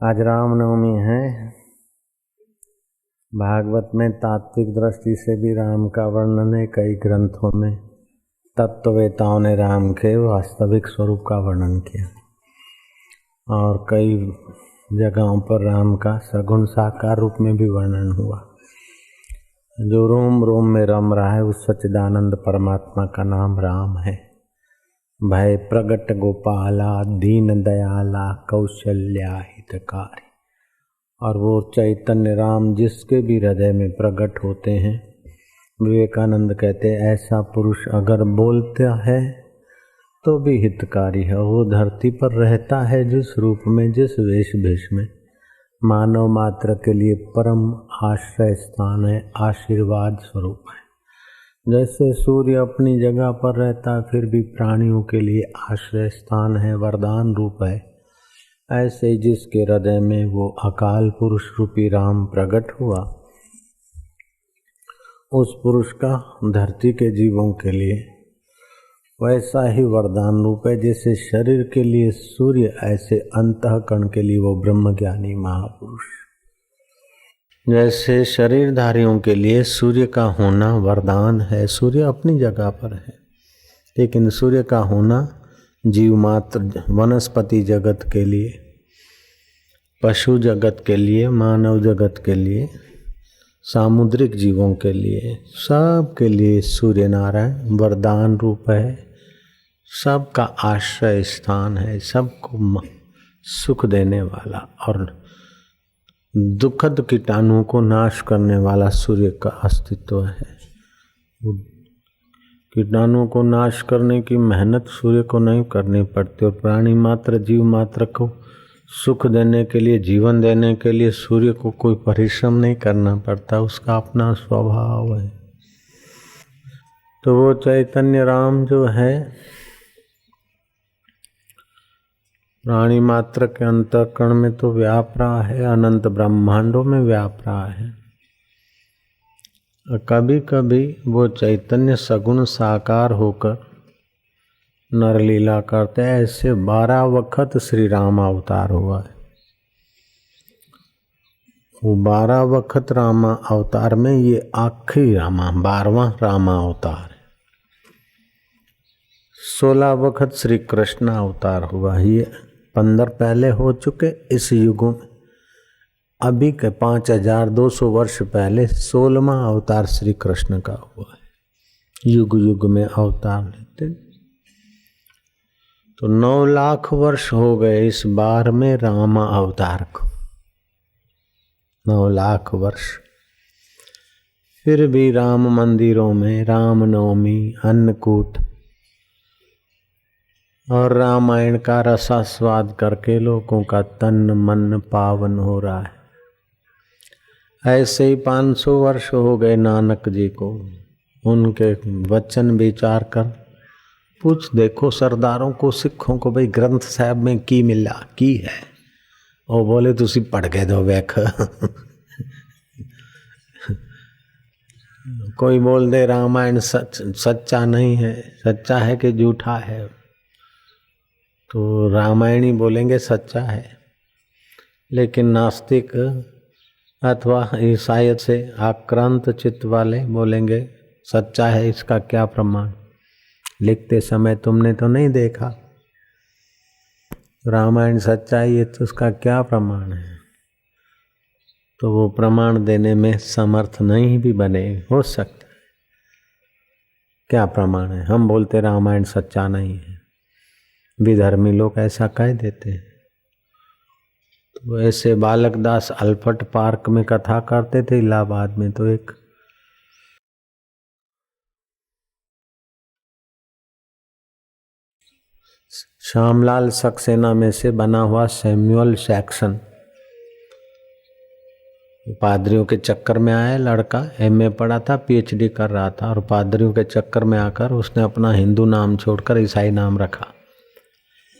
आज रामनवमी है। भागवत में तात्विक दृष्टि से भी राम का वर्णन है। कई ग्रंथों में तत्ववेताओं ने राम के वास्तविक स्वरूप का वर्णन किया और कई जगहों पर राम का सगुण साकार रूप में भी वर्णन हुआ। जो रोम रोम में रम रहा है उस सच्चिदानंद परमात्मा का नाम राम है। भय प्रगट गोपाला दीन दयाला कौशल्या हितकारी। और वो चैतन्य राम जिसके भी हृदय में प्रकट होते हैं, विवेकानंद कहते हैं ऐसा पुरुष अगर बोलता है तो भी हितकारी है। वो धरती पर रहता है जिस रूप में, जिस वेश भेष में, मानव मात्र के लिए परम आश्रय स्थान है, आशीर्वाद स्वरूप है। जैसे सूर्य अपनी जगह पर रहता है फिर भी प्राणियों के लिए आश्रय स्थान है, वरदान रूप है, ऐसे जिसके हृदय में वो अकाल पुरुष रूपी राम प्रकट हुआ, उस पुरुष का धरती के जीवों के लिए वैसा ही वरदान रूप है। जैसे शरीर के लिए सूर्य, ऐसे अंतःकरण के लिए वो ब्रह्मज्ञानी महापुरुष। जैसे शरीरधारियों के लिए सूर्य का होना वरदान है। सूर्य अपनी जगह पर है, लेकिन सूर्य का होना जीव मात्र, वनस्पति जगत के लिए, पशु जगत के लिए, मानव जगत के लिए, सामुद्रिक जीवों के लिए, सब के लिए सूर्य नारायण वरदान रूप है। सबका आश्रय स्थान है, सबको सुख देने वाला और दुखद कीटाणुओं को नाश करने वाला सूर्य का अस्तित्व है। कीटाणुओं को नाश करने की मेहनत सूर्य को नहीं करनी पड़ती और प्राणी मात्र, जीव मात्र को सुख देने के लिए, जीवन देने के लिए सूर्य को कोई परिश्रम नहीं करना पड़ता, उसका अपना स्वभाव है। तो वो चैतन्य राम जो है प्राणी मात्र के अंतःकरण में तो व्याप रहा है, अनंत ब्रह्मांडों में व्याप रहा है। कभी कभी वो चैतन्य सगुण साकार होकर नरलीला करते हैं। ऐसे 12 वक्त श्री राम अवतार हुआ है। वो 12 वक्त रामा अवतार में ये आखिरी रामा 12वां रामा अवतार है। 16 वक्त श्री कृष्ण अवतार हुआ। ये 15 पहले हो चुके इस युग में। अभी के 5200 वर्ष पहले 16वां अवतार श्री कृष्ण का हुआ है। युग युग में अवतार लेते तो 9 लाख वर्ष हो गए इस बार में रामा अवतार को। 9 लाख वर्ष। फिर भी राम मंदिरों में रामनवमी, अन्नकूट और रामायण का रसास्वाद करके लोगों का तन मन पावन हो रहा है। ऐसे ही 500 वर्ष हो गए नानक जी को। उनके वचन विचार कर पूछ देखो सरदारों को, सिखों को, भाई ग्रंथ साहब में की मिला की है। और बोले तुसी पढ़ के दो वेख। कोई बोल दे रामायण सच्चा नहीं है, सच्चा है कि झूठा है, तो रामायणी बोलेंगे सच्चा है। लेकिन नास्तिक अथवा ईसाइयत से आक्रांत चित्त वाले बोलेंगे सच्चा है, इसका क्या प्रमाण? लिखते समय तुमने तो नहीं देखा रामायण सच्चा है, तो उसका क्या प्रमाण है? तो वो प्रमाण देने में समर्थ नहीं भी बने, हो सकता है। क्या प्रमाण है? हम बोलते रामायण सच्चा नहीं है, विधर्मी लोग ऐसा कह देते हैं। तो ऐसे बालक दास अल्फट पार्क में कथा करते थे इलाहाबाद में। तो एक श्यामलाल सक्सेना में से बना हुआ सैमुअल जैक्सन पादरियों के चक्कर में आया लड़का। एमए पढ़ा था, पीएचडी कर रहा था और पादरियों के चक्कर में आकर उसने अपना हिंदू नाम छोड़कर ईसाई नाम रखा।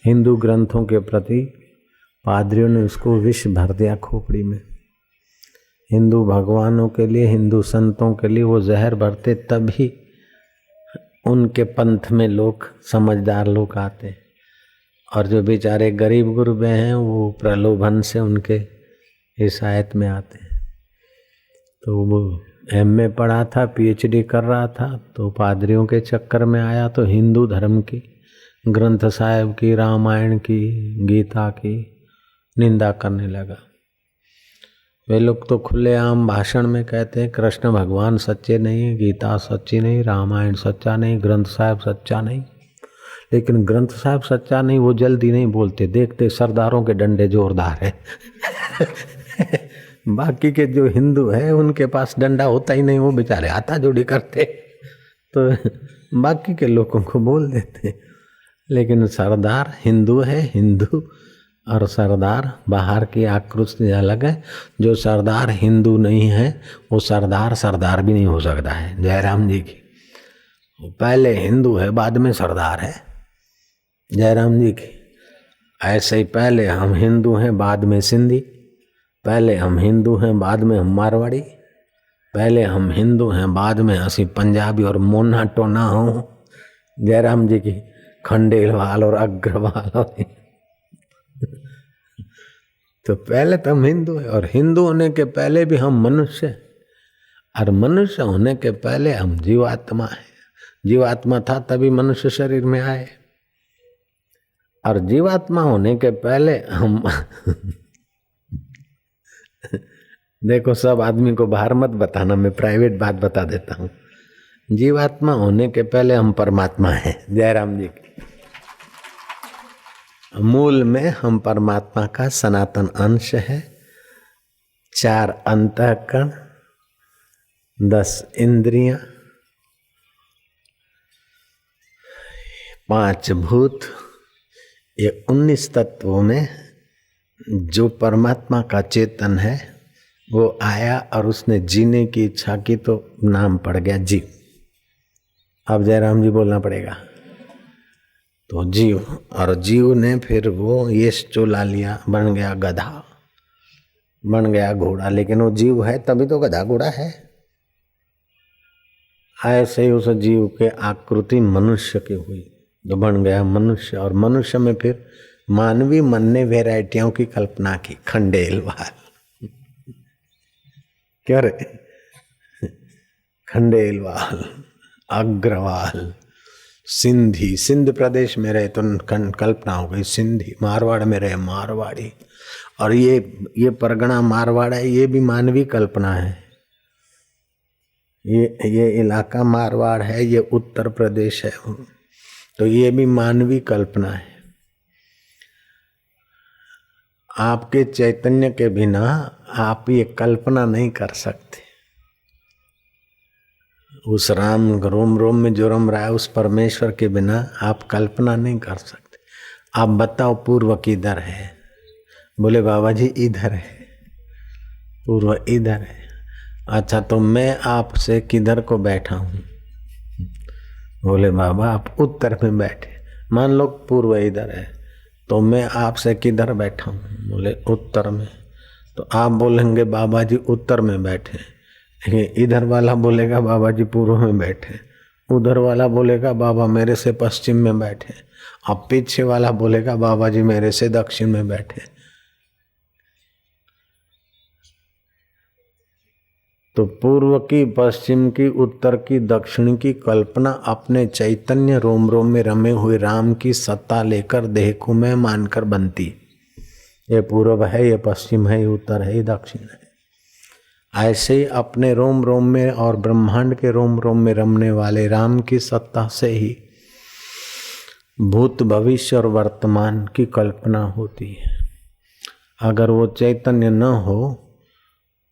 हिंदू ग्रंथों के प्रति पादरियों ने उसको विष भर दिया खोपड़ी में। हिंदू भगवानों के लिए, हिंदू संतों के लिए वो जहर भरते, तभी उनके पंथ में लोग, समझदार लोग आते। और जो बेचारे गरीब गुरबे हैं वो प्रलोभन से उनके इस आयत में आते हैं। तो वो एमए पढ़ा था, पीएचडी कर रहा था, तो पादरियों के चक्कर में आया तो हिंदू धर्म की ग्रंथ साहिब की, रामायण की, गीता की निंदा करने लगा। वे लोग तो खुलेआम भाषण में कहते हैं कृष्ण भगवान सच्चे नहीं, गीता सच्ची नहीं, रामायण सच्चा नहीं, ग्रंथ साहिब सच्चा नहीं। लेकिन ग्रंथ साहिब सच्चा नहीं वो जल्दी नहीं बोलते, देखते सरदारों के डंडे जोरदार है। बाकी के जो हिंदू है उनके पास डंडा होता ही नहीं, वो बेचारे हाथा जोड़ी करते, तो बाकी के लोगों को बोल देते। लेकिन सरदार हिंदू है, हिंदू और सरदार बाहर की आकृति अलग है। जो सरदार हिंदू नहीं है वो सरदार भी नहीं हो सकता है। जयराम जी की पहले हिंदू है बाद में सरदार है, जयराम जी की। ऐसे ही पहले हम हिंदू हैं बाद में सिंधी, पहले हम हिंदू हैं बाद में हम मारवाड़ी, पहले हम हिंदू हैं बाद में असी पंजाबी और मोना टोना हो। जयराम जी की खंडेलवाल और अग्रवाल तो पहले तो हम हिंदू है, और हिंदू होने के पहले भी हम मनुष्य, और मनुष्य होने के पहले हम जीवात्मा है। जीवात्मा था तभी मनुष्य शरीर में आए, और जीवात्मा होने के पहले हम देखो सब आदमी को बाहर मत बताना, मैं प्राइवेट बात बता देता हूँ। जीवात्मा होने के पहले हम परमात्मा हैं। जयराम जी की मूल में हम परमात्मा का सनातन अंश है। 4 अंतःकरण, 10 इंद्रियां, 5 भूत, ये 19 तत्वों में जो परमात्मा का चेतन है वो आया और उसने जीने की इच्छा की तो नाम पड़ गया जीव। अब जयराम जी बोलना पड़ेगा। तो जीव, और जीव ने फिर वो यश चोला लिया, बन गया गधा, बन गया घोड़ा। लेकिन वो जीव है तभी तो गधा घोड़ा है। ऐसे ही उस जीव के आकृति मनुष्य की हुई तो बन गया मनुष्य, और मनुष्य में फिर मानवी मन ने वैरायटियों की कल्पना की। खंडेलवाल क्या रे, खंडेलवाल, अग्रवाल, सिंधी, सिंध प्रदेश में रहे तो कल्पना हो गई सिंधी, मारवाड़ में रहे मारवाड़ी, और ये परगना मारवाड़ है, ये भी मानवी कल्पना है। ये इलाका मारवाड़ है, ये उत्तर प्रदेश है, तो ये भी मानवी कल्पना है। आपके चैतन्य के बिना आप ये कल्पना नहीं कर सकते। उस राम रोम रोम में जो रम रहा है उस परमेश्वर के बिना आप कल्पना नहीं कर सकते। आप बताओ पूर्व किधर है? बोले बाबा जी इधर है, पूर्व इधर है। अच्छा तो मैं आपसे किधर को बैठा हूँ? बोले बाबा आप उत्तर में बैठे। मान लो पूर्व इधर है तो मैं आपसे किधर बैठा हूँ? बोले उत्तर में। तो आप बोलेंगे बाबा जी उत्तर में बैठे, इधर वाला बोलेगा बाबा जी पूर्व में बैठे, उधर वाला बोलेगा बाबा मेरे से पश्चिम में बैठे, अब पीछे वाला बोलेगा बाबा जी मेरे से दक्षिण में बैठे। तो पूर्व की, पश्चिम की, उत्तर की, दक्षिण की कल्पना अपने चैतन्य रोम रोम में रमे हुए राम की सत्ता लेकर देह को मैं मानकर बनती। ये पूर्व है, ये पश्चिम है, ये उत्तर है, ये दक्षिण है। ऐसे ही अपने रोम रोम में और ब्रह्मांड के रोम रोम में रमने वाले राम की सत्ता से ही भूत, भविष्य और वर्तमान की कल्पना होती है। अगर वो चैतन्य न हो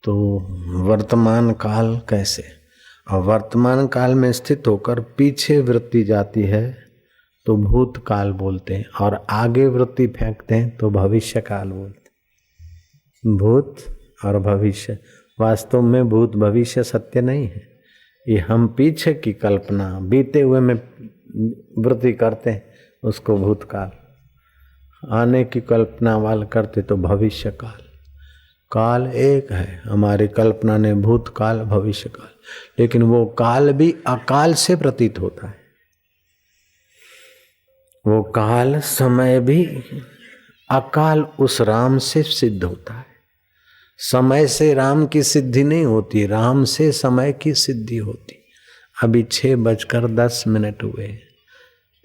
तो वर्तमान काल कैसे? और वर्तमान काल में स्थित होकर पीछे वृत्ति जाती है तो भूत काल बोलते हैं, और आगे वृत्ति फेंकते हैं तो भविष्य काल बोलते हैं। भूत और भविष्य, वास्तव में भूत भविष्य सत्य नहीं है। ये हम पीछे की कल्पना बीते हुए में वृत्ति करते हैं, उसको भूतकाल। आने की कल्पना वाल करते तो भविष्य काल। काल एक है, हमारी कल्पना ने भूतकाल भविष्य काल, लेकिन वो काल भी अकाल से प्रतीत होता है। वो काल समय भी अकाल उस राम से सिद्ध होता है। समय से राम की सिद्धि नहीं होती, राम से समय की सिद्धि होती। अभी 6:10 हुए,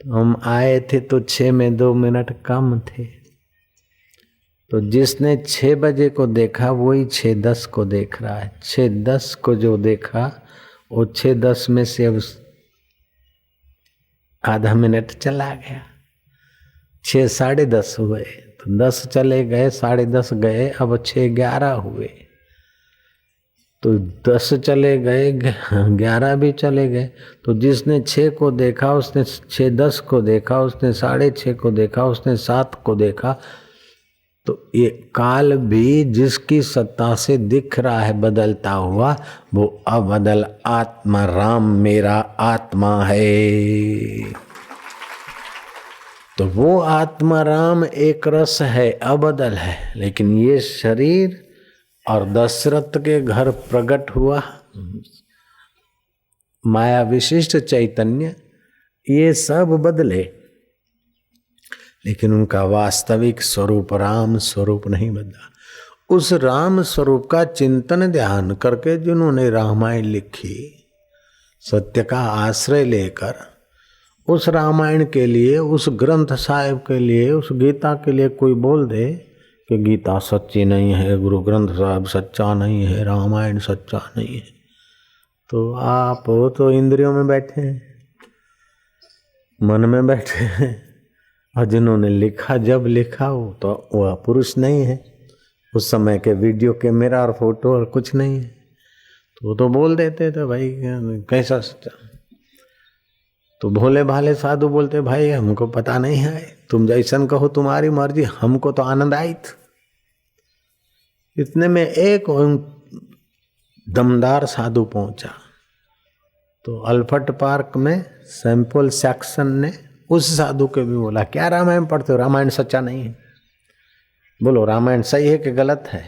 तो हम आए थे तो 6 में 2 मिनट कम थे। तो जिसने 6 बजे को देखा वही 6:10 को देख रहा है। 6:10 को जो देखा वो 6:10 में से अब आधा मिनट चला गया। 6:10 हुए तो 10 चले गए, 10:30 गए, अब 6:11 हुए तो 10 चले गए, 11 भी चले गए। तो जिसने 6 को देखा उसने 6:10 को देखा, उसने 6:30 को देखा, उसने 7 को देखा। तो ये काल भी जिसकी सत्ता से दिख रहा है बदलता हुआ, वो अबदल आत्मा राम मेरा आत्मा है। तो वो आत्मा राम एक रस है, अबदल है। लेकिन ये शरीर और दशरथ के घर प्रकट हुआ माया विशिष्ट चैतन्य, ये सब बदले, लेकिन उनका वास्तविक स्वरूप राम स्वरूप नहीं बदला। उस राम स्वरूप का चिंतन ध्यान करके जिन्होंने रामायण लिखी, सत्य का आश्रय लेकर, उस रामायण के लिए, उस ग्रंथ साहिब के लिए, उस गीता के लिए कोई बोल दे कि गीता सच्ची नहीं है, गुरु ग्रंथ साहिब सच्चा नहीं है, रामायण सच्चा नहीं है, तो आप तो इंद्रियों में बैठे हैं, मन में बैठे हैं। और जिन्होंने लिखा, जब लिखा हो तो वह पुरुष नहीं है, उस समय के वीडियो कैमरा और फोटो और कुछ नहीं है, तो वो तो बोल देते थे भाई कैसा सच्चा। तो भोले भाले साधु बोलते भाई हमको पता नहीं है, तुम जैसन कहो तुम्हारी मर्जी, हमको तो आनंद आई थी। इतने में एक दमदार साधु पहुंचा, तो अल्फट पार्क में सैंपल सेक्शन ने उस साधु के भी बोला क्या रामायण पढ़ते हो, रामायण सच्चा नहीं है, बोलो रामायण सही है कि गलत है।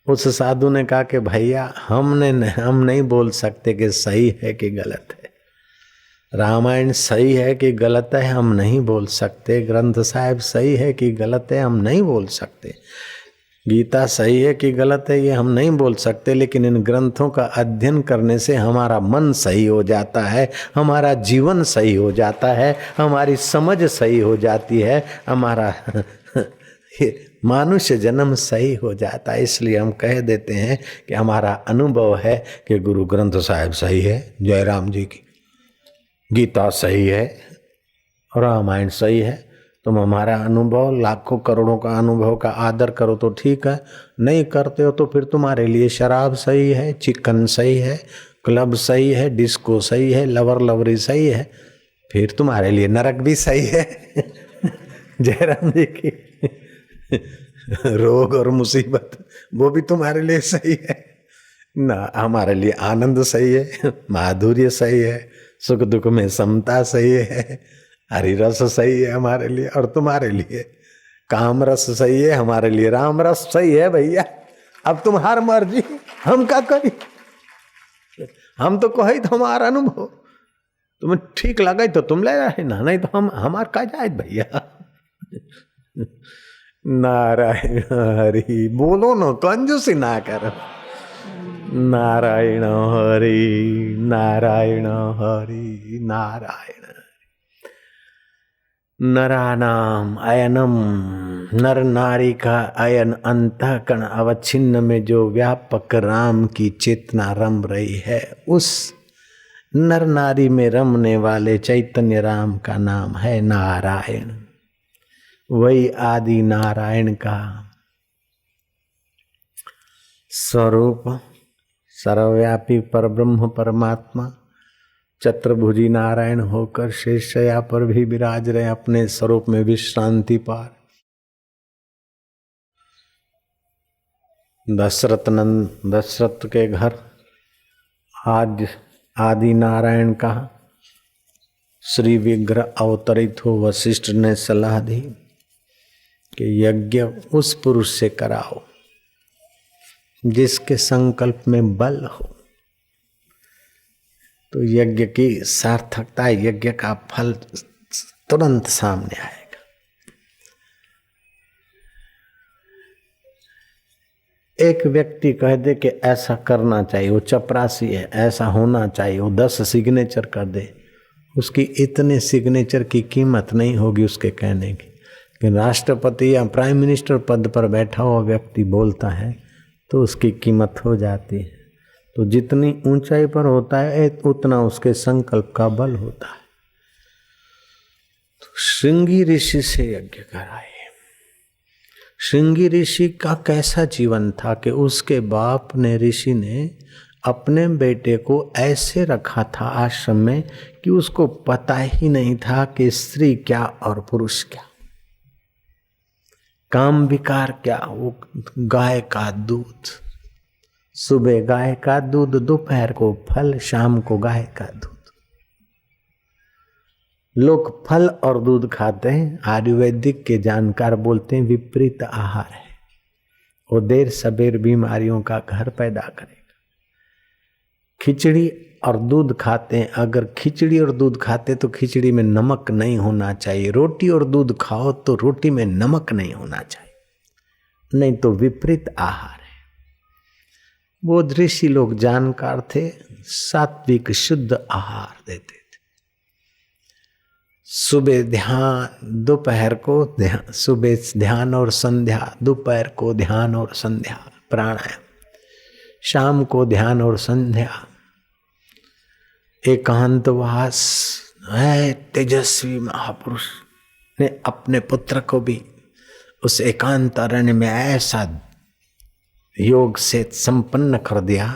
उस साधु ने कहा कि भैया हम नहीं बोल सकते कि सही है कि गलत है, रामायण सही है कि गलत है हम नहीं बोल सकते, ग्रंथ साहिब सही है कि गलत है हम नहीं बोल सकते, गीता सही है कि गलत है ये हम नहीं बोल सकते, लेकिन इन ग्रंथों का अध्ययन करने से हमारा मन सही हो जाता है, हमारा जीवन सही हो जाता है, हमारी समझ सही हो जाती है, हमारा मानुष्य जन्म सही हो जाता है। इसलिए हम कह देते हैं कि हमारा अनुभव है कि गुरु ग्रंथ साहिब सही है, जयराम जी की गीता सही है, रामायण सही है। तुम हमारा अनुभव, लाखों करोड़ों का अनुभव का आदर करो तो ठीक है, नहीं करते हो तो फिर तुम्हारे लिए शराब सही है, चिकन सही है, क्लब सही है, डिस्को सही है, लवर लवरी सही है, फिर तुम्हारे लिए नरक भी सही है। जयराम जी की रोग और मुसीबत वो भी तुम्हारे लिए सही है ना, हमारे लिए आनंद सही है, माधुर्य सही है, सुख दुख में समता सही है, हरि रस सही है हमारे लिए, और तुम्हारे लिए काम रस सही है, हमारे लिए राम रस सही है। भैया अब तुम्हार मर्जी, हम क्या करी, हम तो कही तो हमारा अनुभव, तुम्हें ठीक लगा तो तुम ले रहे ना, नहीं तो हम हमार का जाए भैया। नारायण हरि बोलो ना, कंजूसी ना करो। नारायण हरि नारायण हरि नारायण। नरानाम अयनम, नर नारी का अयन अंतःकरण अवच्छिन्न में जो व्यापक राम की चेतना रम रही है, उस नर नारी में रमने वाले चैतन्य राम का नाम है नारायण। वही आदि नारायण का स्वरूप सर्वव्यापी परब्रह्म परमात्मा चतुर्भुजी नारायण होकर शेषशय्या पर भी विराज रहे, अपने स्वरूप में विश्रांति पार। दशरथ के घर आज आदि नारायण का श्री विग्रह अवतरित हो, वशिष्ठ ने सलाह दी कि यज्ञ उस पुरुष से कराओ जिसके संकल्प में बल हो। तो यज्ञ की सार्थकता, यज्ञ का फल तुरंत सामने आएगा। एक व्यक्ति कह दे कि ऐसा करना चाहिए, वो चपरासी है, ऐसा होना चाहिए, वो 10 सिग्नेचर कर दे, उसकी इतने सिग्नेचर की कीमत नहीं होगी उसके कहने की। कि राष्ट्रपति या प्राइम मिनिस्टर पद पर बैठा हुआ व्यक्ति बोलता है तो उसकी कीमत हो जाती है। तो जितनी ऊंचाई पर होता है उतना उसके संकल्प का बल होता है। तो श्रृंगी ऋषि से यज्ञ कराए। श्रृंगी ऋषि का कैसा जीवन था कि उसके बाप ने, ऋषि ने अपने बेटे को ऐसे रखा था आश्रम में कि उसको पता ही नहीं था कि स्त्री क्या और पुरुष क्या, काम विकार क्या। वो गाय का दूध, सुबह गाय का दूध, दोपहर को फल, शाम को गाय का दूध। लोग फल और दूध खाते हैं, आयुर्वेदिक के जानकार बोलते हैं विपरीत आहार है, वो देर सबेर बीमारियों का घर पैदा करेगा। खिचड़ी और दूध खाते हैं, अगर खिचड़ी और दूध खाते तो खिचड़ी में नमक नहीं होना चाहिए, रोटी और दूध खाओ तो रोटी में नमक नहीं होना चाहिए, नहीं तो विपरीत आहार है। वो ऋषि लोग जानकार थे, सात्विक शुद्ध आहार देते थे। सुबह ध्यान, दोपहर को ध्यान, सुबह ध्यान और संध्या, दोपहर को ध्यान और संध्या प्राणायाम, शाम को ध्यान और संध्या एकांतवास है। तेजस्वी महापुरुष ने अपने पुत्र को भी उस एकांत अरण्य में ऐसा योग से संपन्न कर दिया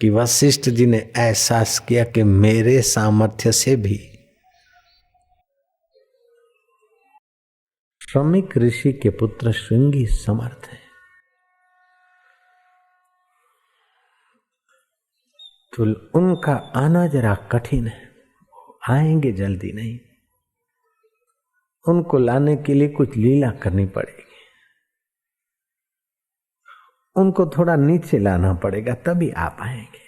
कि वशिष्ठ जी ने एहसास किया कि मेरे सामर्थ्य से भी श्रमिक ऋषि के पुत्र श्रृंगी समर्थ है। तो उनका आना जरा कठिन है, आएंगे जल्दी नहीं, उनको लाने के लिए कुछ लीला करनी पड़ेगी, उनको थोड़ा नीचे लाना पड़ेगा तभी आ पाएंगे।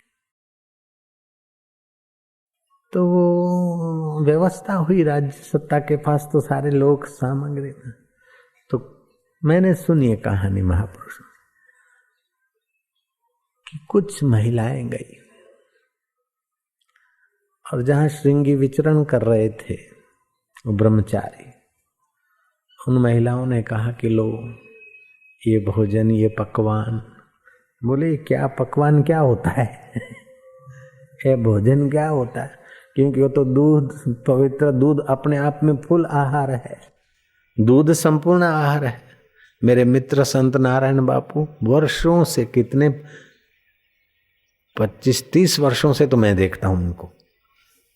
तो वो व्यवस्था हुई, राज्य सत्ता के पास तो सारे लोग सामग्री था। तो मैंने सुनी कहानी महापुरुषों कि कुछ महिलाएं गई और जहां श्रृंगी विचरण कर रहे थे ब्रह्मचारी, उन महिलाओं ने कहा कि लो ये भोजन, ये पकवान। बोले क्या पकवान क्या होता है? ये भोजन क्या होता है? क्योंकि वो तो दूध, पवित्र दूध अपने आप में फुल आहार है, दूध संपूर्ण आहार है। मेरे मित्र संत नारायण बापू वर्षों से, कितने 25-30 वर्षों से तो मैं देखता हूं उनको,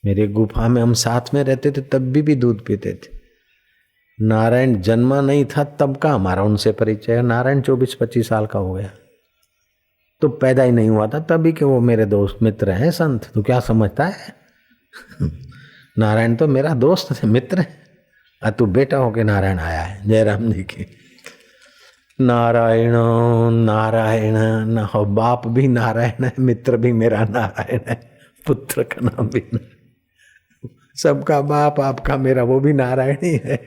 मेरे गुफा में हम साथ में रहते थे तब भी दूध पीते थे। नारायण जन्मा नहीं था तब का हमारा उनसे परिचय, नारायण 24-25 साल का हो गया, तो पैदा ही नहीं हुआ था तभी के वो मेरे दोस्त मित्र हैं संत। तो क्या समझता है? नारायण तो मेरा दोस्त है, मित्र है। तू बेटा होके नारायण आया है, जयराम जी की। नारायण नारायण न हो, बाप भी नारायण है, मित्र भी मेरा नारायण है, पुत्र का नाम भी सबका बाप आपका मेरा वो भी नारायण ही है।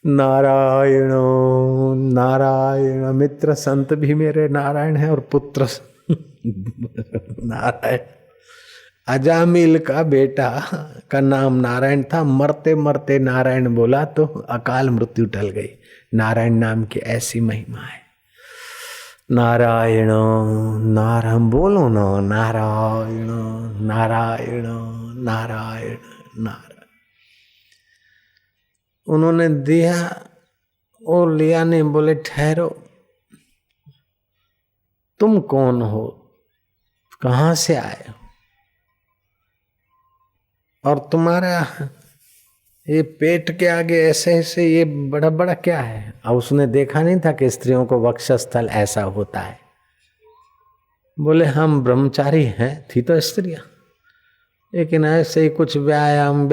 नारायण नारायण, मित्र संत भी मेरे नारायण है और पुत्र नारायण। अजामिल का बेटा का नाम नारायण था, मरते मरते नारायण बोला तो अकाल मृत्यु टल गई। नारायण नाम की ऐसी महिमा है। नारायण नारायण बोलो ना, नारायण नारायण नारायण नारायण। उन्होंने दिया और लिया नहीं, बोले ठहरो, तुम कौन हो, कहां से आए हो, और तुम्हारा ये पेट के आगे ऐसे ऐसे ये बड़ा बड़ा क्या है? और उसने देखा नहीं था कि स्त्रियों को वक्षस्थल ऐसा होता है। बोले हम ब्रह्मचारी हैं, थी तो स्त्रियां, लेकिन ऐसे ही कुछ व्यायाम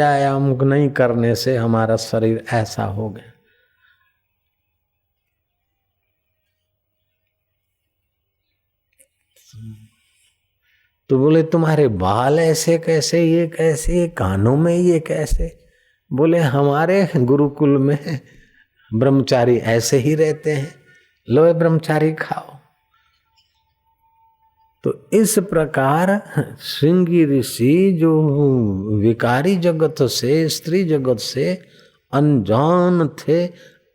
नहीं करने से हमारा शरीर ऐसा हो गया। तो बोले तुम्हारे बाल ऐसे कैसे, ये कैसे, ये कानों में ये कैसे? बोले हमारे गुरुकुल में ब्रह्मचारी ऐसे ही रहते हैं, लो ब्रह्मचारी खाओ। तो इस प्रकार श्रृंगी ऋषि जो विकारी जगत से, स्त्री जगत से अनजान थे,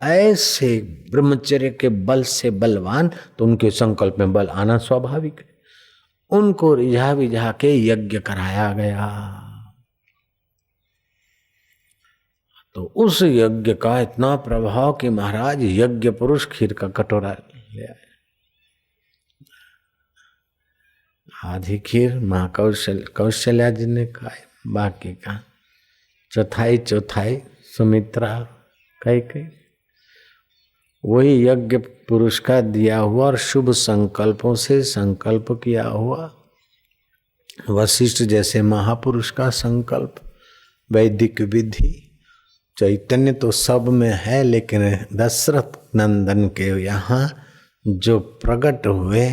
ऐसे ब्रह्मचर्य के बल से बलवान, तो उनके संकल्प में बल आना स्वाभाविक है। उनको रिझा विझा के यज्ञ कराया गया। तो उस यज्ञ का इतना प्रभाव कि महाराज यज्ञ पुरुष खीर का कटोरा ले आए। आधी खीर माँ कौशल्या जी ने खाए, बाकी का चौथाई सुमित्रा कई वही यज्ञ पुरुष का दिया हुआ और शुभ संकल्पों से संकल्प किया हुआ। वशिष्ठ जैसे महापुरुष का संकल्प, वैदिक विधि, चैतन्य तो सब में है, लेकिन दशरथ नंदन के यहाँ जो प्रकट हुए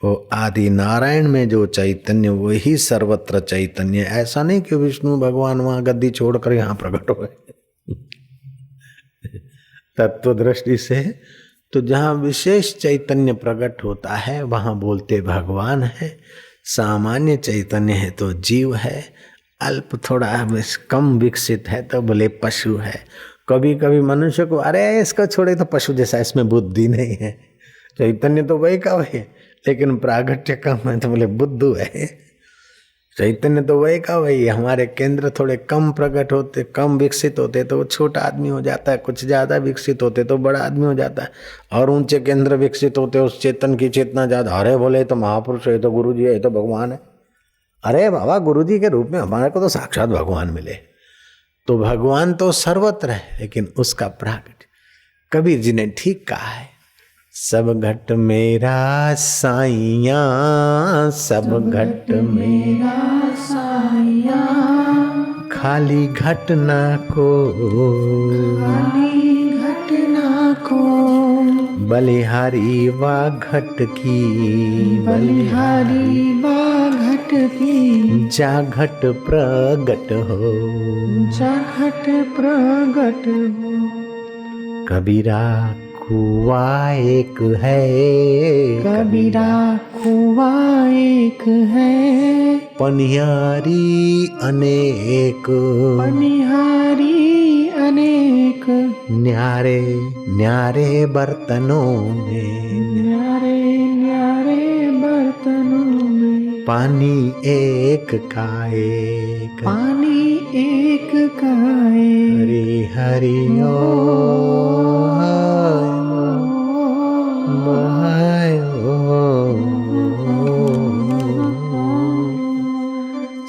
वो आदि नारायण में जो चैतन्य वही सर्वत्र चैतन्य। ऐसा नहीं कि विष्णु भगवान वहां गद्दी छोड़कर यहाँ प्रकट हुए। तत्व दृष्टि से तो जहाँ विशेष चैतन्य प्रकट होता है वहां बोलते भगवान है, सामान्य चैतन्य है तो जीव है, अल्प थोड़ा कम विकसित है तो बोले पशु है। कभी कभी मनुष्य को अरे इसको छोड़े तो पशु जैसा, इसमें बुद्धि नहीं है। चैतन्य तो वही का वही, लेकिन प्रागट्य कम है तो बोले बुद्धू है। चैतन्य तो वही का वही, हमारे केंद्र थोड़े कम प्रकट होते, कम विकसित होते तो वो छोटा आदमी हो जाता है, कुछ ज्यादा विकसित होते तो बड़ा आदमी हो जाता है, और ऊंचे केंद्र विकसित होते उस चेतन की चेतना ज्यादा। अरे बोले तो महापुरुष है, तो गुरु जी है, तो भगवान है। अरे बाबा गुरु जी के रूप में हमारे को तो साक्षात भगवान मिले। तो भगवान तो सर्वत्र है, लेकिन उसका प्रागट्य कबीर जी ने ठीक कहा है, सब घट मेरा साइया, सब घट मेरा साइया, खाली घट ना को, खाली घट ना को, बलिहारी वा घट की, बलिहारी वा घट की, जा घट प्रगट हो, जा घट प्रगट हो। कबीरा कुआ एक है, कबीरा कुआ एक है, पनिहारी अनेक, पनिहारी अनेक, न्यारे न्यारे बर्तनों में, न्यारे न्यारे बर्तनों में, पानी एक का एक, पानी एक का एक, हरि हरि ओ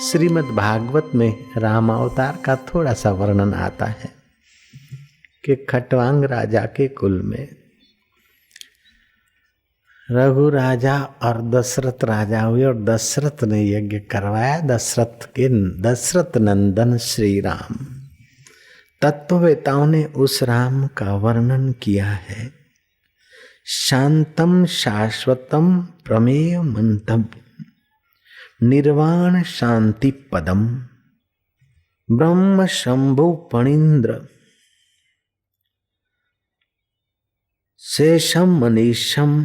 श्रीमद् भागवत में रामावतार का थोड़ा सा वर्णन आता है कि खटवांग राजा के कुल में रघु राजा और दशरथ राजा हुए, और दशरथ ने यज्ञ करवाया। दशरथ नंदन श्री राम। तत्ववेताओं ने उस राम का वर्णन किया है, शांतम शाश्वतम प्रमेय मंतव्य, निर्वाण शांति पदम, ब्रह्म शंभु फणीन्द्र, शेषम मनीषम,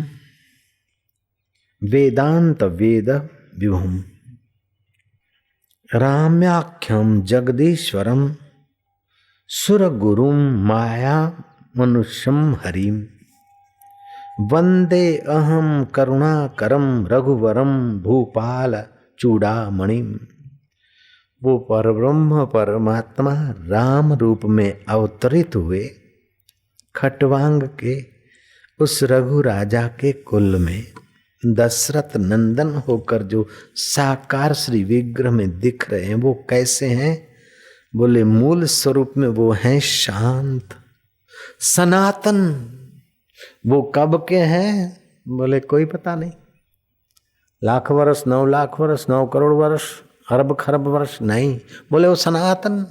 वेदांत वेद विभुम, राम्याख्यम जगदीश्वरम, सुरगुरुम माया मनुष्यम हरिम, वंदे अहम करुणाकरम रघुवरम भूपाल चूड़ामणिम। वो परब्रह्म परमात्मा राम रूप में अवतरित हुए खटवांग के उस रघु राजा के कुल में दशरथ नंदन होकर जो साकार श्री विग्रह में दिख रहे हैं, वो कैसे हैं? बोले मूल स्वरूप में वो हैं शांत सनातन। वो कब के हैं? बोले कोई पता नहीं, लाख वर्ष, 9 लाख वर्ष, 9 करोड़ वर्ष, अरब खरब वर्ष नहीं, बोले वो सनातन।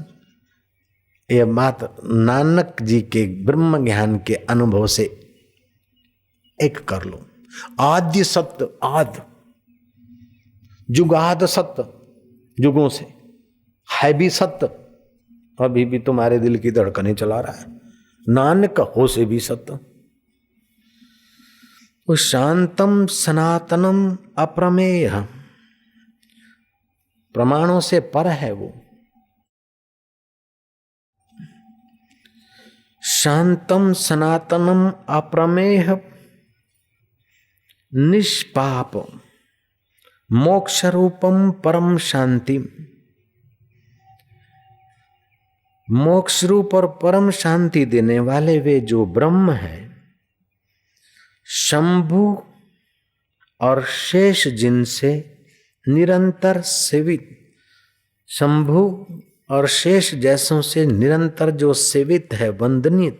ये बात नानक जी के ब्रह्म ज्ञान के अनुभव से एक कर लो। आद्य सत्य, आद जुगाद सत्य, जुगों से है भी सत्य अभी भी तुम्हारे दिल की धड़कनें चला रहा है। नानक हो से भी सत्य। वो शांतम सनातनम अप्रमेय, प्रमाणों से पर है वो। शांतम सनातनम अप्रमेय निष्पाप मोक्ष रूपम परम शांति। मोक्ष रूप और परम शांति देने वाले वे जो ब्रह्म है, शंभु और शेष जिनसे निरंतर सेवित, शंभु और शेष जैसों से निरंतर जो सेवित है, वंदनीय,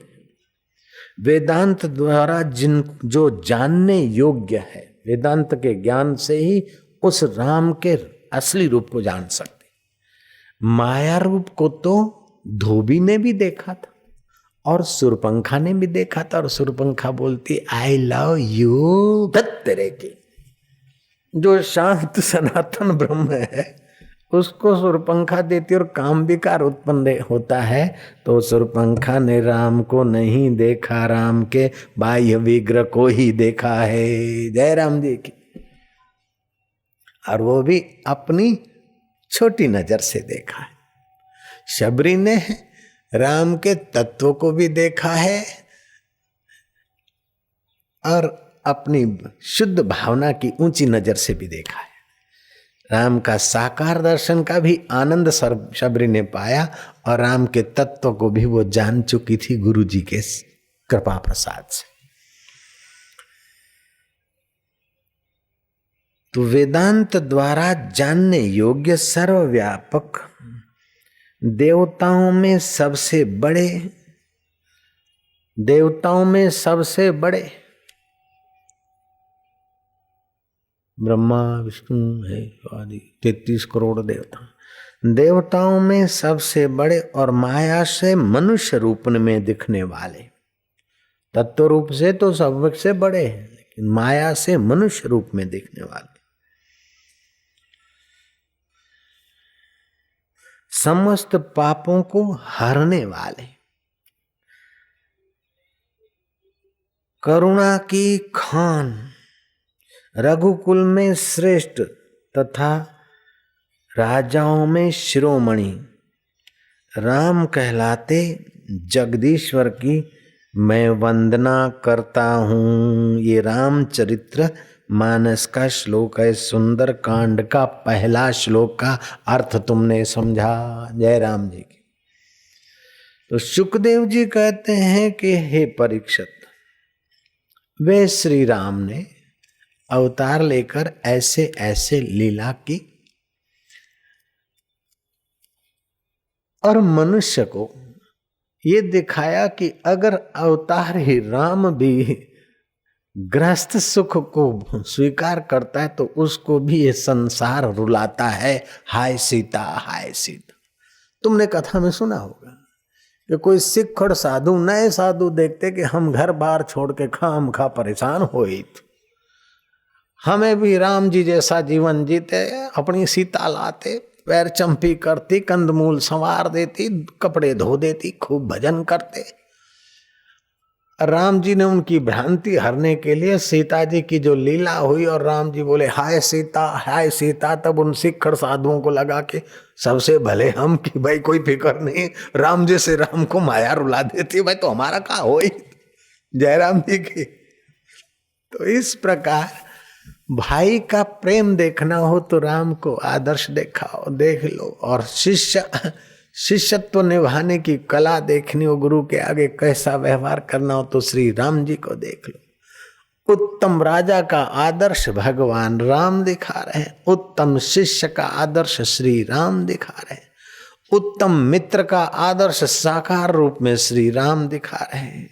वेदांत द्वारा जिन जो जानने योग्य है, वेदांत के ज्ञान से ही उस राम के असली रूप को जान सकते। माया रूप को तो धोबी ने भी देखा था और सुरपंखा ने भी देखा था, और सुरपंखा बोलती आई लव यू तेरे की। जो शांत सनातन ब्रह्म है उसको सुरपंखा देती और काम विकार उत्पन्न होता है, तो सुरपंखा ने राम को नहीं देखा, राम के बाह्य विग्रह को ही देखा है। जय राम जी की। और वो भी अपनी छोटी नजर से देखा है। शबरी ने राम के तत्व को भी देखा है और अपनी शुद्ध भावना की ऊंची नजर से भी देखा है। राम का साकार दर्शन का भी आनंद शबरी ने पाया और राम के तत्व को भी वो जान चुकी थी गुरु जी के कृपा प्रसाद से। तो वेदांत द्वारा जानने योग्य सर्वव्यापक, देवताओं में सबसे बड़े, देवताओं में सबसे बड़े ब्रह्मा विष्णु है आदि 33 करोड़ देवता, देवताओं में सबसे बड़े और माया से मनुष्य रूप में दिखने वाले, तत्व रूप से तो सबसे बड़े हैं लेकिन माया से मनुष्य रूप में दिखने वाले, समस्त पापों को हरने वाले, करुणा की खान, रघुकुल में श्रेष्ठ तथा राजाओं में शिरोमणि राम कहलाते जगदीश्वर की मैं वंदना करता हूँ। ये रामचरित्र मानस का श्लोक है, सुंदर कांड का पहला श्लोक का अर्थ तुमने समझा। जय राम जी की। तो सुखदेव जी कहते हैं कि हे परीक्षित, वे श्री राम ने अवतार लेकर ऐसे ऐसे लीला की और मनुष्य को ये दिखाया कि अगर अवतार ही राम भी गृहस्थ सुख को स्वीकार करता है तो उसको भी ये संसार रुलाता है। हाय सीता हाय सीता। तुमने कथा में सुना होगा कि कोई सिख और साधु नए साधु देखते कि हम घर बार छोड़ के खाम खा परेशान होई, हमें भी राम जी जैसा जीवन जीते, अपनी सीता लाते, पैर चंपी करती, कंदमूल संवार देती, कपड़े धो देती, खूब भजन करते। राम जी ने उनकी भ्रांति हरने के लिए सीता जी की जो लीला हुई और राम जी बोले हाय सीता, तब उन सिक्खड़ साधुओं को लगा कि सबसे भले हम कि भाई कोई फिक्र नहीं, राम जैसे राम को माया रुला देती, भाई तो हमारा क्या हो। जयराम जी की। तो इस प्रकार भाई का प्रेम देखना हो तो राम को आदर्श दिखाओ, देख लो, और शिष्यत्व निभाने की कला देखनी हो, गुरु के आगे कैसा व्यवहार करना हो तो श्री राम जी को देख लो। उत्तम राजा का आदर्श भगवान राम दिखा रहे हैं, उत्तम शिष्य का आदर्श श्री राम दिखा रहे हैं, उत्तम मित्र का आदर्श साकार रूप में श्री राम दिखा रहे हैं,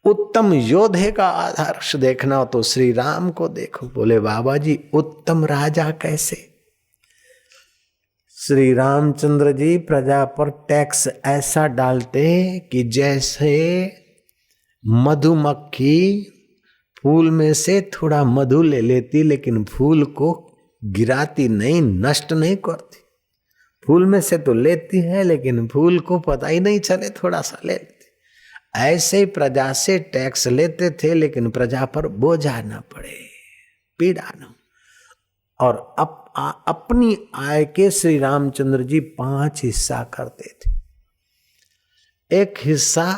उत्तम योद्धे का आदर्श देखना हो तो श्री राम को देखो। बोले बाबा जी उत्तम राजा कैसे? श्री रामचंद्र जी प्रजा पर टैक्स ऐसा डालते कि जैसे मधुमक्खी फूल में से थोड़ा मधु ले लेती लेकिन फूल को गिराती नहीं, नष्ट नहीं करती। फूल में से तो लेती है लेकिन फूल को पता ही नहीं चले, थोड़ा सा ले लेती। ऐसे ही प्रजा से टैक्स लेते थे लेकिन प्रजा पर बोझा न पड़े, पीड़ा न। और अपनी आय के श्री रामचंद्र जी 5 हिस्सा करते थे। एक हिस्सा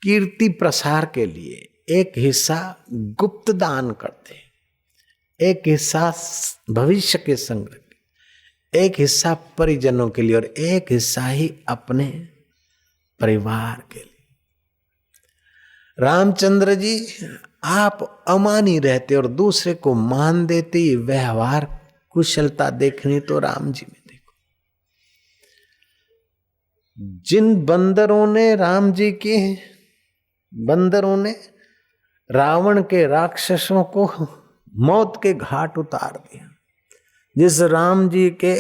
कीर्ति प्रसार के लिए, एक हिस्सा गुप्त दान करते, एक हिस्सा भविष्य के संग्रह, एक हिस्सा परिजनों के लिए और एक हिस्सा ही अपने परिवार के लिए। रामचंद्र जी आप अमानी रहते और दूसरे को मान देते, ये व्यवहार कुशलता देखनी तो राम जी में देखो। जिन बंदरों ने रावण के राक्षसों को मौत के घाट उतार दिया, जिस राम जी के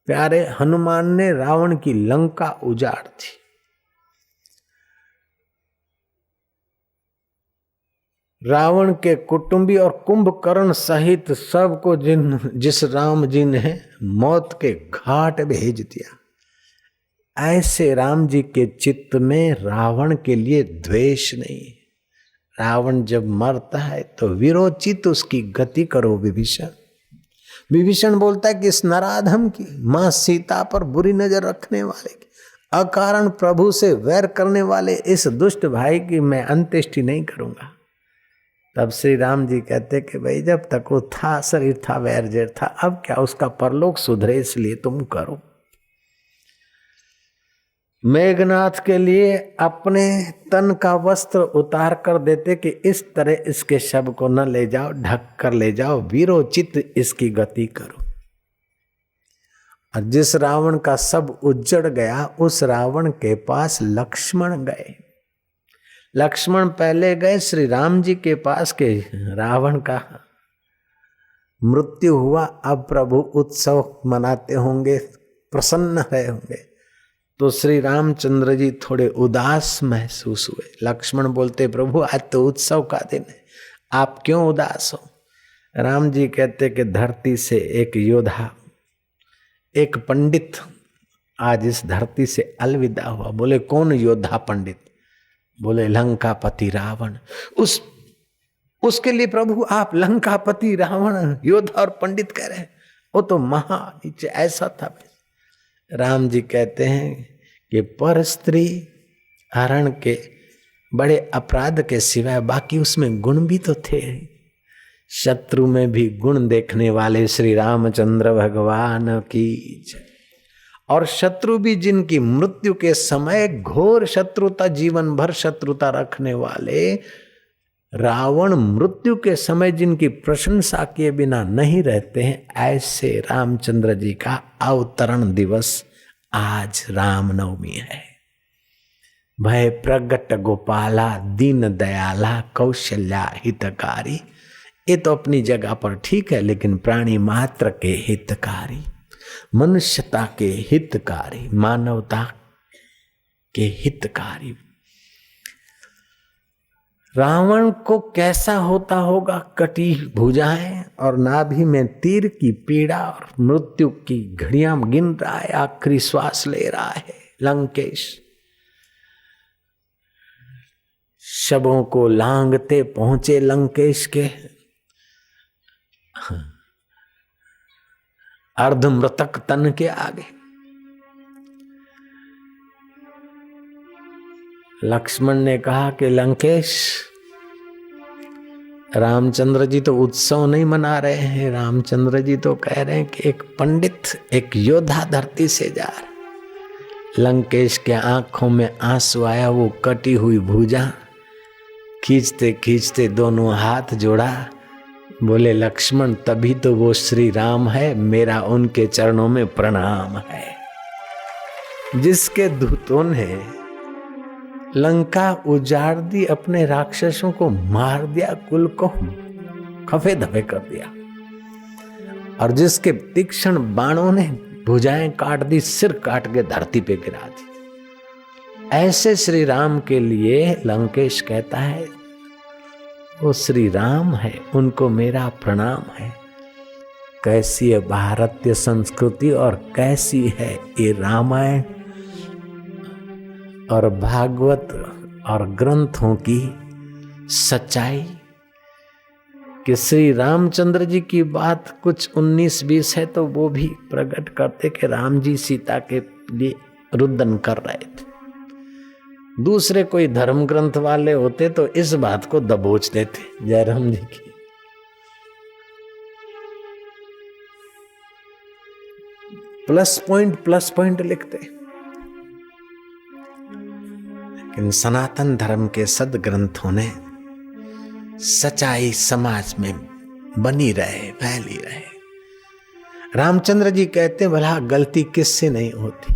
प्यारे हनुमान ने रावण की लंका उजाड़ दी, रावण के कुटुंबी और कुंभकर्ण सहित सबको जिस राम जी ने मौत के घाट भेज दिया, ऐसे राम जी के चित्त में रावण के लिए द्वेष नहीं। रावण जब मरता है तो विरोचित उसकी गति करो विभीषण। विभीषण बोलता है कि इस नराधम की, मां सीता पर बुरी नजर रखने वाले की, अकारण प्रभु से वैर करने वाले इस दुष्ट भाई की मैं अंत्येष्टि नहीं करूंगा। तब श्री राम जी कहते कि भाई जब तक वो था, शरीर था, वैर जैर था, अब क्या उसका परलोक सुधरे इसलिए तुम करो। मेघनाथ के लिए अपने तन का वस्त्र उतार कर देते कि इस तरह इसके शव को न ले जाओ, ढक कर ले जाओ, वीरोचित इसकी गति करो। और जिस रावण का सब उजड़ गया उस रावण के पास लक्ष्मण गए। लक्ष्मण पहले गए श्री राम जी के पास के रावण का मृत्यु हुआ, अब प्रभु उत्सव मनाते होंगे, प्रसन्न रहे होंगे। तो श्री रामचंद्र जी थोड़े उदास महसूस हुए। लक्ष्मण बोलते प्रभु आज तो उत्सव का दिन है, आप क्यों उदास हो। राम जी कहते कि धरती से एक योद्धा, एक पंडित आज इस धरती से अलविदा हुआ। बोले कौन योद्धा पंडित। बोले लंकापति रावण। उसके लिए प्रभु आप लंकापति रावण योद्धा और पंडित कह रहे हैं, वो तो महा नीचे ऐसा था। राम जी कहते हैं कि पर स्त्री हरण के बड़े अपराध के सिवाय बाकी उसमें गुण भी तो थे। शत्रु में भी गुण देखने वाले श्री रामचंद्र भगवान की जय। और शत्रु भी जिनकी मृत्यु के समय घोर शत्रुता, जीवन भर शत्रुता रखने वाले रावण मृत्यु के समय जिनकी प्रशंसा किए बिना नहीं रहते हैं, ऐसे रामचंद्र जी का अवतरण दिवस आज रामनवमी है। भय प्रगट गोपाला दीन दयाला कौशल्या हितकारी। ये तो अपनी जगह पर ठीक है, लेकिन प्राणी मात्र के हितकारी, मनुष्यता के हितकारी, मानवता के हितकारी। रावण को कैसा होता होगा, कटी भुजाएं और नाभि में तीर की पीड़ा और मृत्यु की घड़ियां गिन रहा है, आखिरी श्वास ले रहा है लंकेश। शवों को लांघते पहुंचे लंकेश के अर्धमृतक तन के आगे। लक्ष्मण ने कहा कि लंकेश, रामचंद्र जी तो उत्सव नहीं मना रहे हैं, रामचंद्र जी तो कह रहे हैं कि एक पंडित, एक योद्धा धरती से जा रहा। लंकेश के आंखों में आंसू आया, वो कटी हुई भुजा खींचते खींचते दोनों हाथ जोड़ा। बोले लक्ष्मण तभी तो वो श्री राम है, मेरा उनके चरणों में प्रणाम है। जिसके दूतों ने लंका उजाड़ दी, अपने राक्षसों को मार दिया, कुल को खफे धफे कर दिया, और जिसके तीक्ष्ण बाणों ने भुजाएं काट दी, सिर काट के धरती पे गिरा दी। ऐसे श्री राम के लिए लंकेश कहता है वो श्री राम है, उनको मेरा प्रणाम है। कैसी है भारतीय संस्कृति और कैसी है ये रामायण और भागवत और ग्रंथों की सच्चाई कि श्री रामचंद्र जी की बात कुछ 19-20 है तो वो भी प्रकट करते कि राम जी सीता के लिए रुदन कर रहे थे। दूसरे कोई धर्म ग्रंथ वाले होते तो इस बात को दबोच देते। जयराम जी की प्लस पॉइंट लिखते। लेकिन सनातन धर्म के सदग्रंथों ने सच्चाई समाज में बनी रहे, फैली रहे। रामचंद्र जी कहते भला गलती किससे नहीं होती?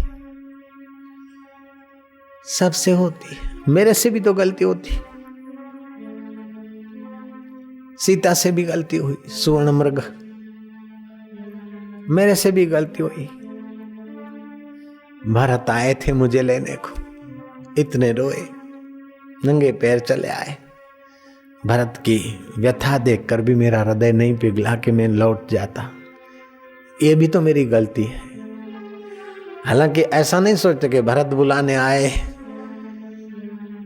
सबसे होती है। मेरे से भी तो गलती होती, सीता से भी गलती हुई, सुवर्ण मृग मेरे से भी गलती हुई। भरत आए थे मुझे लेने को, इतने रोए, नंगे पैर चले आए। भरत की व्यथा देखकर भी मेरा हृदय नहीं पिघला कि मैं लौट जाता। ये भी तो मेरी गलती है। हालांकि ऐसा नहीं सोचते कि भरत बुलाने आए।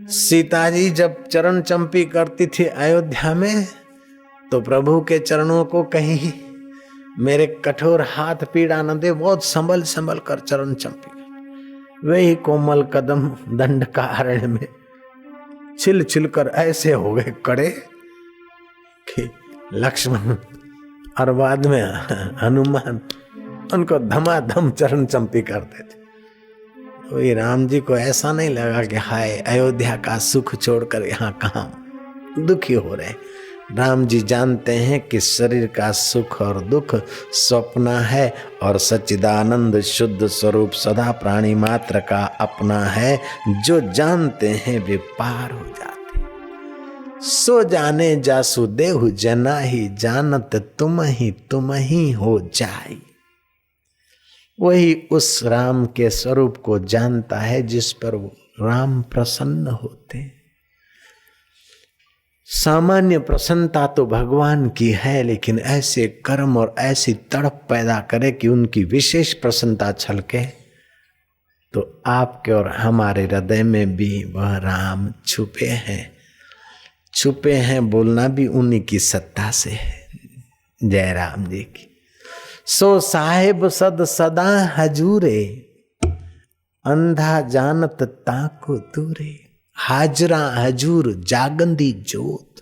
सीता जी जब चरण चंपी करती थी अयोध्या में तो प्रभु के चरणों को कहीं मेरे कठोर हाथ पीड़ा न दे, बहुत संभल संभल कर चरण चंपी। वही कोमल कदम दंड का अरण्य में छिल छिल कर ऐसे हो गए कड़े कि लक्ष्मण और बाद में हनुमान उनको धमाधम चरण चंपी करते थे। वही राम जी को ऐसा नहीं लगा कि हाय अयोध्या का सुख छोड़कर यहाँ कहाँ दुखी हो रहे। राम जी जानते हैं कि शरीर का सुख और दुख स्वप्न है और सच्चिदानंद शुद्ध स्वरूप सदा प्राणी मात्र का अपना है। जो जानते हैं वे पार हो जाते। सो जाने जासु देहु जना ही जानत तुम ही हो जाई। वही उस राम के स्वरूप को जानता है जिस पर वो राम प्रसन्न होते। सामान्य प्रसन्नता तो भगवान की है, लेकिन ऐसे कर्म और ऐसी तड़प पैदा करे कि उनकी विशेष प्रसन्नता छलके, तो आपके और हमारे हृदय में भी वह राम छुपे हैं। छुपे हैं बोलना भी उन्हीं की सत्ता से है। जय राम जी की। सो साहेब सद सदा हजूरे, अंधा जानत ताको दूरे। हाजरा हजूर जागंदी जोत।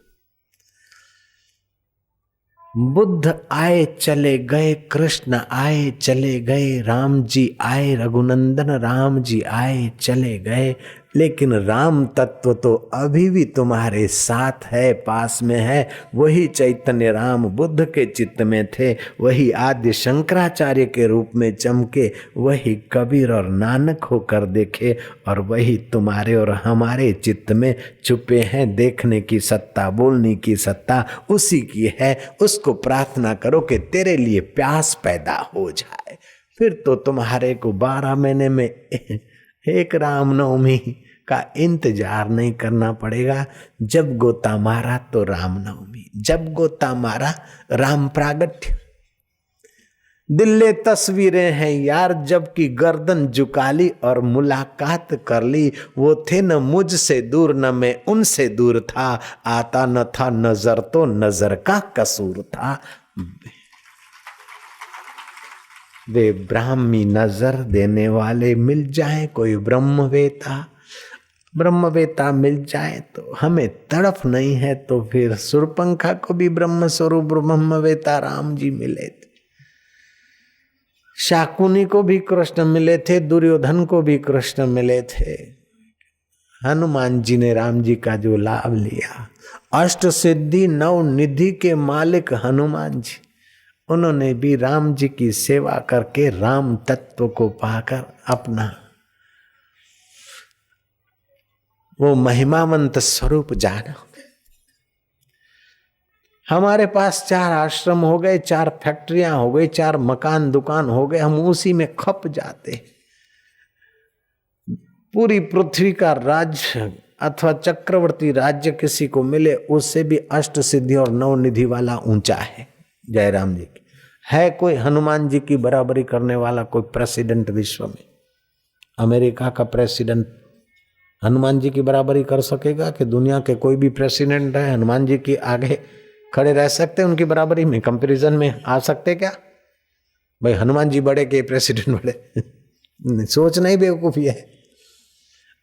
बुद्ध आए चले गए, कृष्ण आए चले गए, राम जी आए रघुनंदन, राम जी आए चले गए, लेकिन राम तत्व तो अभी भी तुम्हारे साथ है, पास में है। वही चैतन्य राम बुद्ध के चित्त में थे, वही आद्य शंकराचार्य के रूप में चमके, वही कबीर और नानक होकर देखे, और वही तुम्हारे और हमारे चित्त में छुपे हैं। देखने की सत्ता, बोलने की सत्ता उसी की है। उसको प्रार्थना करो कि तेरे लिए प्यास पैदा हो जाए, फिर तो तुम्हारे को 12 महीने में एक रामनवमी का इंतजार नहीं करना पड़ेगा। जब गोता मारा तो रामनवमी, जब गोता मारा राम प्रागट्य। दिल्ले तस्वीरें हैं यार जब की गर्दन झुका ली और मुलाकात कर ली। वो थे न मुझसे दूर न मैं उनसे दूर था, आता न था नजर तो नजर का कसूर था। वे ब्राह्मी नजर देने वाले मिल जाए, कोई ब्रह्मवेता मिल जाए तो हमें तड़फ नहीं है। तो फिर सुरपंखा को भी ब्रह्म स्वरूप ब्रह्मवेता राम जी मिले थे, शाकुनी को भी कृष्ण मिले थे, दुर्योधन को भी कृष्ण मिले थे। हनुमान जी ने राम जी का जो लाभ लिया, अष्ट सिद्धि 9 निधि के मालिक हनुमान जी, उन्होंने भी राम जी की सेवा करके राम तत्व को पाकर अपना वो महिमावंत स्वरूप जाना। हमारे पास 4 आश्रम हो गए, 4 फैक्ट्रियां हो गई, 4 मकान दुकान हो गए, हम उसी में खप जाते। पूरी पृथ्वी का राज अथवा चक्रवर्ती राज्य किसी को मिले उससे भी अष्ट सिद्धि और नौ निधि वाला ऊंचा है। जयराम जी की है कोई हनुमान जी की बराबरी करने वाला कोई प्रेसिडेंट विश्व में? अमेरिका का प्रेसिडेंट हनुमान जी की बराबरी कर सकेगा कि दुनिया के कोई भी प्रेसिडेंट है हनुमान जी की आगे खड़े रह सकते हैं? उनकी बराबरी में कंपैरिजन में आ सकते क्या? भाई हनुमान जी बड़े के प्रेसिडेंट बड़े सोचना ही बेवकूफी है।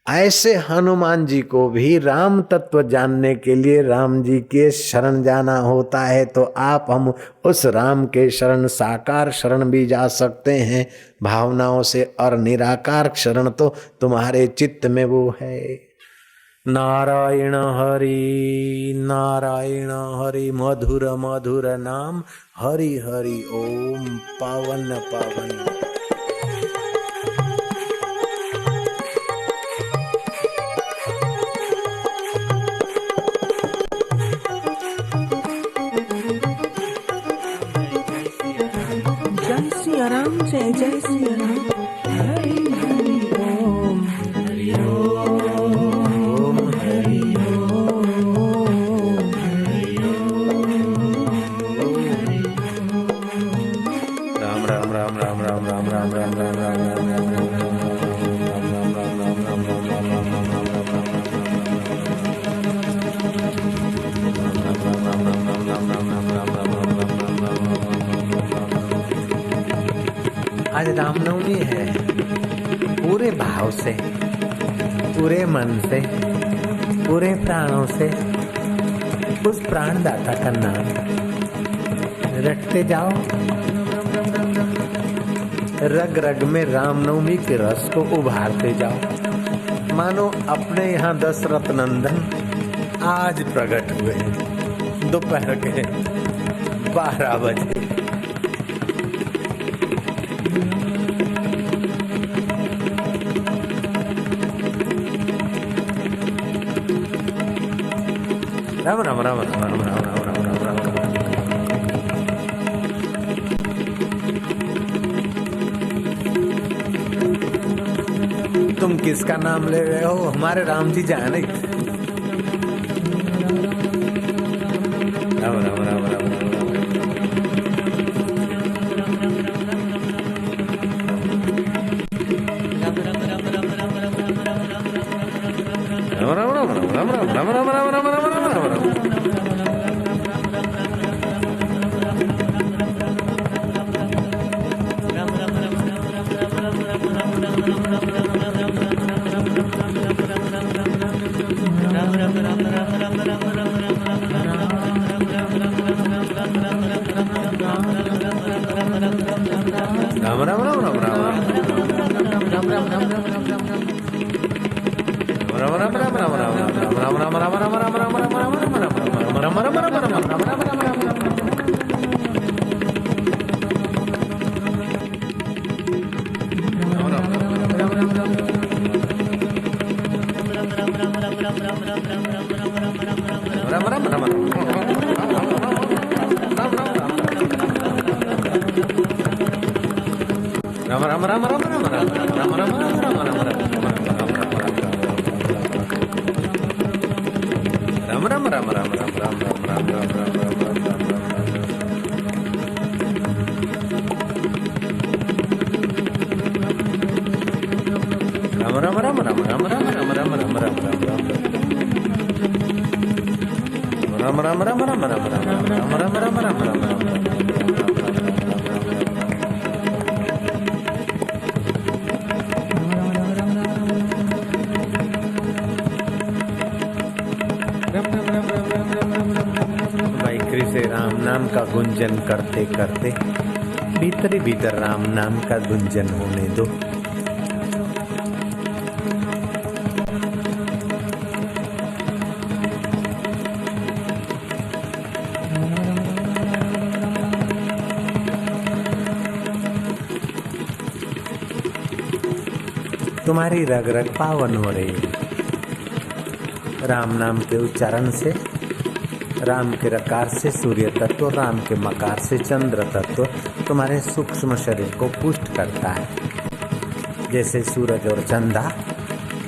ऐसे हनुमान जी को भी राम तत्व जानने के लिए राम जी के शरण जाना होता है। तो आप हम उस राम के शरण साकार शरण भी जा सकते हैं भावनाओं से, और निराकार शरण तो तुम्हारे चित्त में वो है। नारायण हरि मधुर मधुर नाम हरि हरि ओम पावन पावन। जय सिया राम, जय जय सिया राम। हरि हरि ओम, हरि ओम, हरि ओम, हरि ओम। राम राम राम राम राम राम राम राम राम राम राम आज रामनवमी है। पूरे भाव से, पूरे मन से, पूरे प्राणों से उस प्राणदाता का नाम रटते जाओ। रग रग में रामनवमी के रस को उभारते जाओ। मानो अपने यहाँ दशरथ नंदन आज प्रकट हुए हैं दोपहर के 12 बजे। राम राम राम राम राम राम राम राम राम राम। तुम किसका नाम ले रहे हो? हमारे राम जी जाने। राम राम राम राम राम नाम का गुंजन करते करते भीतर ही भीतर राम नाम का गुंजन होने दो। तुम्हारी रग रग पावन हो रही है राम नाम के उच्चारण से। राम के रकार से सूर्य तत्व, राम के मकार से चंद्र तत्व तुम्हारे सूक्ष्म शरीर को पुष्ट करता है। जैसे सूरज और चंदा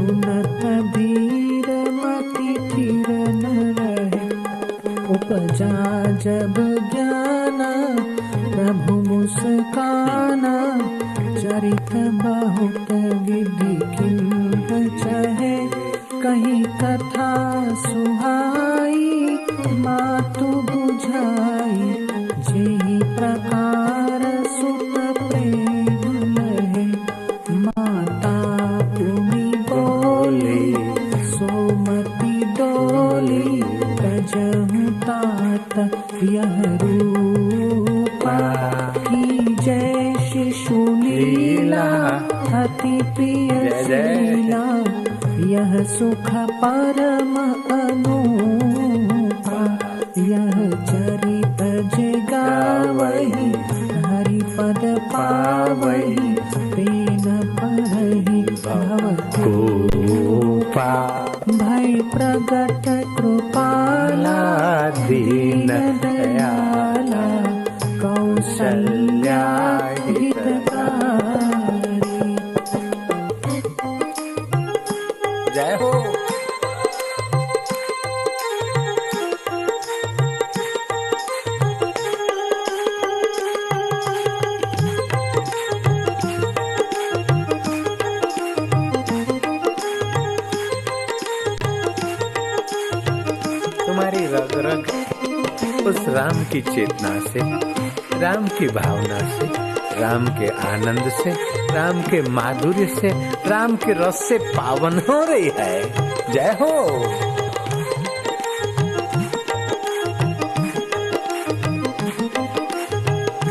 सुनत धीर मति थिर न रहे। उपजा जब ज्ञाना प्रभु मुस्काना, चरित बहुत विधि किन्ह चहे। कहीं कथा सुहाई मातु बुझाई, जेहि प्रकार सुत प्रेम लहे। माता तुमी बोली सोमति डोली, तजहु तात यह रूपा। की जय शिशु लीला अति प्रिय लीला, यह सुख परम अनूपा। यह चरित जे गावहि, हरि पद पावहि, तेन परहि भवकूपा। भय प्रगट कृपाला दीन दयाला, कौसल्या हितकारी। जय हो। तुम्हारी रग रग उस राम की चेतना से, राम की भावना से, राम के आनंद से, राम के माधुर्य से, राम के रस से पावन हो रही है। जय हो।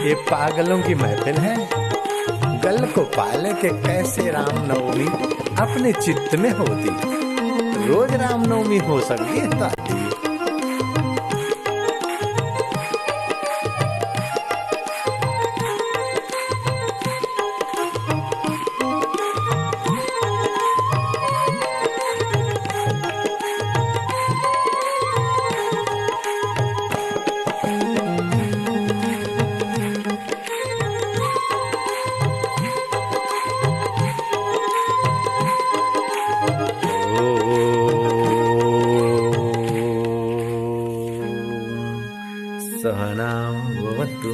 ये पागलों की महफिल है। गल को पाले के कैसे रामनवमी अपने चित्त में होती। रोज रामनवमी हो सकती है तो सहनां भवतु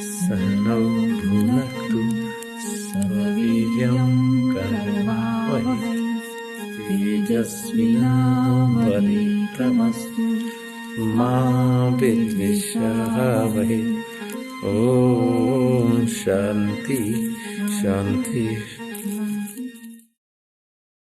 सहनौ भुनक्तु सर्ववीर्यं करवावहै तेजस्विनावधीतमस्तु मा विद्विषावहै। ओम शांति शांति।